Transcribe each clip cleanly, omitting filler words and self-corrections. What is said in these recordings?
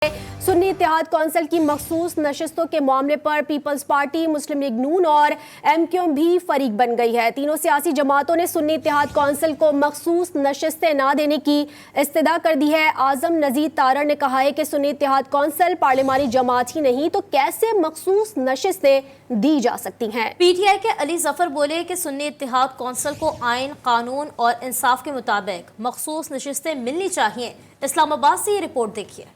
सुन्नी इत्तेहाद council की मखसूस नशिस्तों के मामले पर पीपल्स पार्टी, मुस्लिम लीग नून और एमक्यूएम भी फरीक बन गई है। तीनों सियासी जमातों ने सुन्नी इत्तेहाद कौंसिल को मखसूस नशिस्तें ना देने की इस्तदा कर दी है। आजम नजीर तारड़ ने कहा है कि सुन्नी इत्तेहाद कौंसिल पार्लिमानी जमात ही नहीं तो कैसे मखसूस नशिस्तें दी जा सकती हैं। पीटीआई के अली जफर बोले कि सुन्नी इत्तेहाद कौंसिल को आइन, कानून और इंसाफ के मुताबिक मखसूस नशिस्तें मिलनी चाहिए। इस्लामाबाद से ये रिपोर्ट देखिए।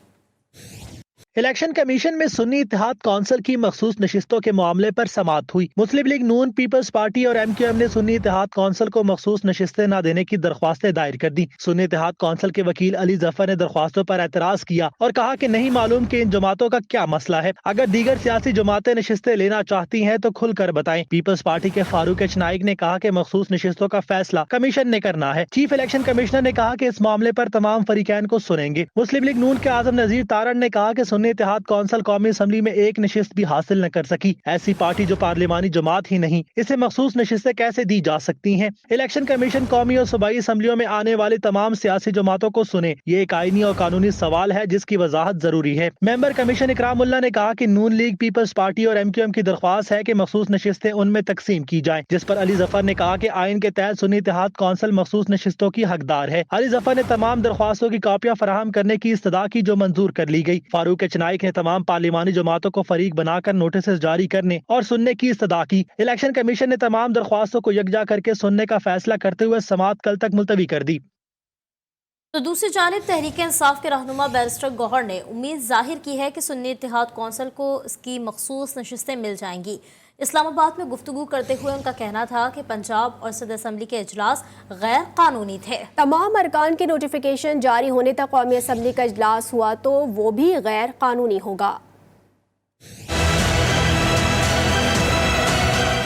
इलेक्शन कमीशन में सुन्नी इत्तेहाद कौंसिल की मखसूस नशिस्तों के मामले पर समाअत हुई। मुस्लिम लीग नून, पीपल्स पार्टी और एमक्यूएम ने सुन्नी इत्तेहाद कौंसिल को मखसूस नशिस्तें न देने की दरख्वास्तें दायर कर दी। सुन्नी इत्तेहाद कौंसिल के वकील अली जफर ने दरख्वास्तों पर एतराज किया और कहा कि नहीं मालूम कि इन जमातों का क्या मसला है। अगर दीगर सियासी जमातें नशिस्तें लेना चाहती हैं तो खुलकर बताएं। पीपल्स पार्टी के फारूक एच नाइक ने कहा कि मखसूस नशिस्तों का फैसला कमीशन ने करना है। चीफ इलेक्शन कमिश्नर ने कहा कि इस मामले पर तमाम फरीकैन को सुनेंगे। मुस्लिम लीग नून के आजम नजीर तारड़ ने कहा कि सुन्नी इत्तेहाद कौंसिल कौमी असम्बली में एक नशिस्त भी हासिल न कर सकी। ऐसी पार्टी जो पार्लिमानी जमात ही नहीं, इसे मखसूस नशिस्तें कैसे दी जा सकती हैं? इलेक्शन कमीशन कौमी और सूबाई असम्बलियों में आने वाली तमाम सियासी जमातों को सुने। ये एक आईनी और कानूनी सवाल है जिसकी वजाहत जरूरी है। मेंबर कमीशन इकरामुल्लाह ने कहा कि नून लीग, पीपल्स पार्टी और एमक्यूएम की दरख्वास्त है कि मखसूस नशिस्तें उनमें तकसीम की जाएं, जिस पर अली जफर ने कहा कि आइन के तहत सुन्नी इत्तेहाद कौंसिल मखसूस नशिस्तों की हकदार है। अली जफर ने तमाम दरख्वास्तों की कापियां फराहम करने की इस्तदा की जो मंजूर कर ली गई। फारूक एच नाइक ने तमाम पार्लिमानी जमातों को फरीक बनाकर नोटिस जारी करने और सुनने की इस्तदा की। इलेक्शन कमीशन ने तमाम दरख्वास्तों को यकजा करके सुनने का फैसला करते हुए समाअत कल तक मुलतवी कर दी। तो दूसरी जानिब तहरीक इंसाफ के रहनुमा बैरिस्टर गौहर ने उम्मीद जाहिर की है कि सुन्नी इत्तेहाद कौंसिल को इसकी मखसूस नशिस्तें मिल जाएंगी। इस्लामाबाद में गुफ्तगू करते हुए उनका कहना था कि पंजाब और सदर असम्बली के इजलास गैर कानूनी थे। तमाम अरकान के नोटिफिकेशन जारी होने तक कौमी असम्बली का इजलास हुआ तो वो भी गैर कानूनी होगा।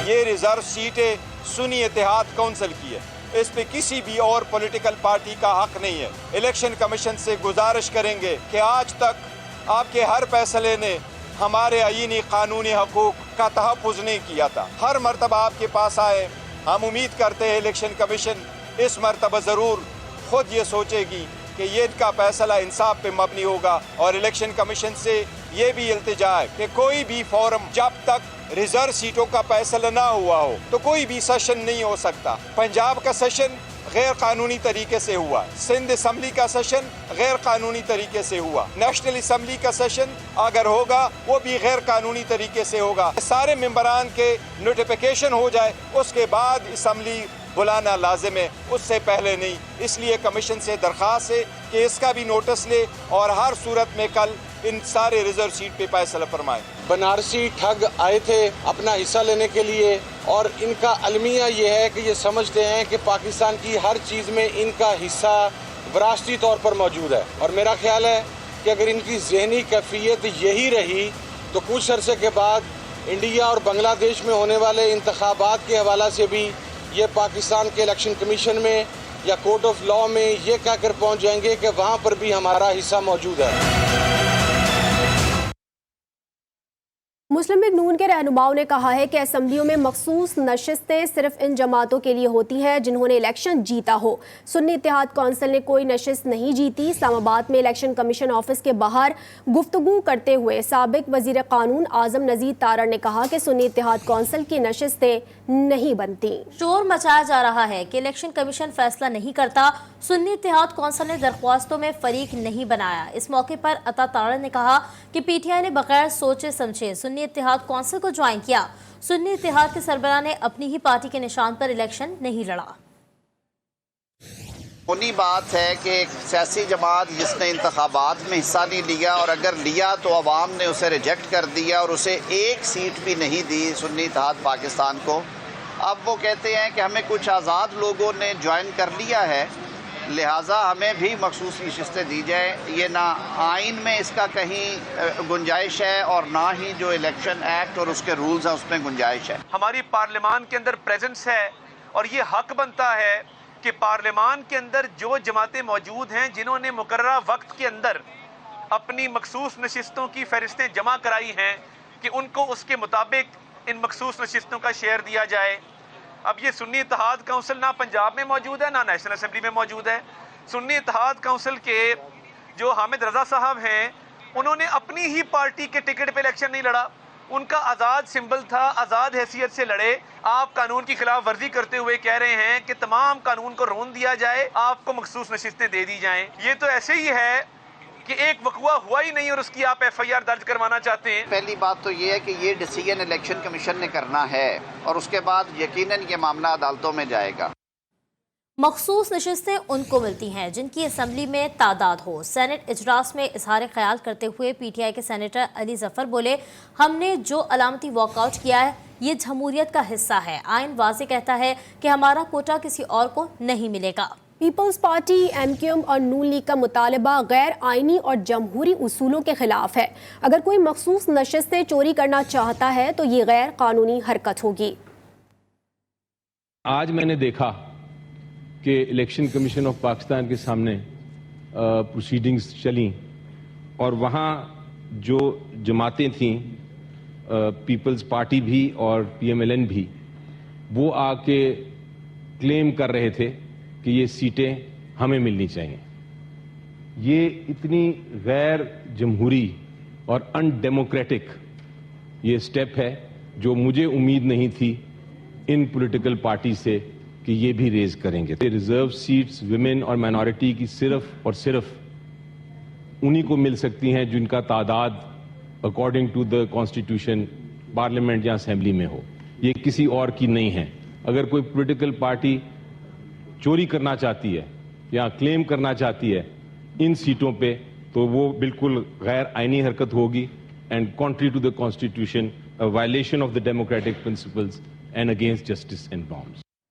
ये रिजर्व सीटें सुन्नी इत्तेहाद कौंसिल की है, इस पे किसी भी और पॉलिटिकल पार्टी का हक नहीं है। इलेक्शन कमीशन से गुजारिश करेंगे कि आज तक आपके हर फैसले ने हमारे आईनी कानूनी हकूक का तहफ़्फ़ुज़ नहीं किया था। हर मरतबा आपके पास आए, हम उम्मीद करते हैं इलेक्शन कमीशन इस मरतबा ज़रूर खुद ये सोचेगी कि ये इनका फैसला इंसाफ पे मबनी होगा। और इलेक्शन कमीशन से ये भी इल्तिजा है कि कोई भी फोरम जब तक रिजर्व सीटों का फैसला ना हुआ हो तो कोई भी सेशन नहीं हो सकता। पंजाब का सेशन गैर कानूनी तरीके से हुआ, सिंध असम्बली का सेशन गैर कानूनी तरीके से हुआ, नेशनल असम्बली का सेशन अगर होगा वो भी गैर कानूनी तरीके से होगा। सारे मेंबरान के नोटिफिकेशन हो जाए उसके बाद असम्बली बुलाना लाजिम है, उससे पहले नहीं। इसलिए कमीशन से दरख्वास्त है कि इसका भी नोटिस ले और हर सूरत में कल इन सारे रिजर्व सीट पे फैसला फरमाएं। बनारसी ठग आए थे अपना हिस्सा लेने के लिए और इनका अलमिया ये है कि ये समझते हैं कि पाकिस्तान की हर चीज़ में इनका हिस्सा विरासती तौर पर मौजूद है। और मेरा ख्याल है कि अगर इनकी ज़हनी कैफियत यही रही तो कुछ अरसे के बाद इंडिया और बांग्लादेश में होने वाले इंतखाबात के हवाला से भी ये पाकिस्तान के इलेक्शन कमीशन में या कोर्ट ऑफ लॉ में ये कहकर पहुँच जाएंगे कि वहाँ पर भी हमारा हिस्सा मौजूद है। मुस्लिम लीग नून के रहनुमाओं ने कहा है कि असम्बलियों में मखसूस नशिस्तें सिर्फ इन जमातों के लिए होती हैं जिन्होंने इलेक्शन जीता हो। सुन्नी इत्तेहाद कौंसिल ने कोई नशिस्त नहीं जीती। इस्लामाबाद में इलेक्शन कमीशन ऑफिस के बाहर गुफ्तगू करते हुए साबिक वजीर कानून आजम नजीर तारड़ ने कहा कि सुन्नी इत्तेहाद कौंसिल की नशिस्तें नहीं बनती। शोर मचाया जा रहा है कि इलेक्शन कमीशन फैसला नहीं करता। सुन्नी इत्तेहाद कौंसिल ने दरख्वास्तों में फरीक नहीं बनाया। इस मौके पर अता तारड़ ने कहा कि पीटीआई ने बगैर सोचे समझे सुन्नी इत्तेहाद कौंसिल को ज्वाइन किया। सुन्नी इत्तेहाद के सरबराह ने अपनी ही पार्टी के निशान पर इलेक्शन नहीं लड़ा। उन्हीं बात है कि एक सियासी जमात जिसने इंतखाबात में हिस्सा नहीं लिया और अगर लिया तो अवाम ने उसे रिजेक्ट कर दिया और उसे एक सीट भी नहीं दी सुन्नी इत्तेहाद पाकिस्तान को। अब वो कहते हैं कि हमें कुछ आज़ाद लोगों ने ज्वाइन कर लिया है, लिहाजा हमें भी मखसूस नशिस्तें दी जाए। ये ना आइन में इसका कहीं गुंजाइश है और ना ही जो इलेक्शन एक्ट और उसके रूल्स हैं उसमें गुंजाइश है। हमारी पार्लियामान के अंदर प्रेजेंस है और ये हक बनता है कि पार्लियामान के अंदर जो जमातें मौजूद हैं जिन्होंने मुकर्ररा वक्त के अंदर अपनी मखसूस नशिस्तों की फहरिस्तें जमा कराई हैं कि उनको उसके मुताबिक इन मखसूस नशिस्तों का शेयर दिया जाए। अब ये सुन्नी इत्तेहाद काउंसिल ना पंजाब में मौजूद है ना नेशनल असम्बली में मौजूद है। सुन्नी इत्तेहाद काउंसिल के जो हामिद रज़ा साहब हैं انہوں نے اپنی ہی پارٹی کے ٹکٹ پہ الیکشن نہیں لڑا، ان کا آزاد سمبل تھا، آزاد حیثیت سے لڑے. آپ قانون کی خلاف ورزی کرتے ہوئے کہہ رہے ہیں کہ تمام قانون کو رون دیا جائے، آپ کو مخصوص نشستیں دے دی جائیں. یہ تو ایسے ہی ہے کہ ایک وقوع ہوا ہی نہیں اور اس کی آپ ایف آئی آر درج کروانا چاہتے ہیں. پہلی بات تو یہ ہے کہ یہ ڈیسیژن الیکشن کمیشن نے کرنا ہے اور اس کے بعد یقیناً یہ معاملہ عدالتوں میں جائے گا. مخصوص نشستیں ان کو ملتی ہیں جن کی اسمبلی میں تعداد ہو. سینٹ اجلاس میں اظہار خیال کرتے ہوئے پی ٹی آئی کے سینیٹر علی ظفر بولے، ہم نے جو علامتی واک آؤٹ کیا ہے یہ جمہوریت کا حصہ ہے. آئین واضح کہتا ہے کہ ہمارا کوٹا کسی اور کو نہیں ملے گا. Peoples Party, M Q M اور نون لیگ کا مطالبہ غیر آئینی اور جمہوری اصولوں کے خلاف ہے. اگر کوئی مخصوص نشستیں چوری کرنا چاہتا ہے تو یہ غیر قانونی حرکت ہوگی. آج میں نے دیکھا کہ الیکشن کمیشن آف پاکستان کے سامنے پروسیڈنگز چلیں اور وہاں جو جماعتیں تھیں، پیپلز پارٹی بھی اور پی ایم ایل این بھی، وہ آ کے کلیم کر رہے تھے کہ یہ سیٹیں ہمیں ملنی چاہیے. یہ اتنی غیر جمہوری اور ان ڈیموکریٹک یہ سٹیپ ہے جو مجھے امید نہیں تھی ان پولیٹیکل پارٹی سے کہ یہ بھی ریز کریں گے. ریزرو سیٹس ویمن اور مائنورٹی کی صرف اور صرف انہی کو مل سکتی ہیں جن کا تعداد according to the constitution parliament یا اسمبلی میں ہو. یہ کسی اور کی نہیں ہے. اگر کوئی پولیٹیکل پارٹی چوری کرنا چاہتی ہے یا کلیم کرنا چاہتی ہے ان سیٹوں پہ تو وہ بالکل غیر آئینی حرکت ہوگی and contrary to the constitution, violation of the democratic principles and against justice and norms.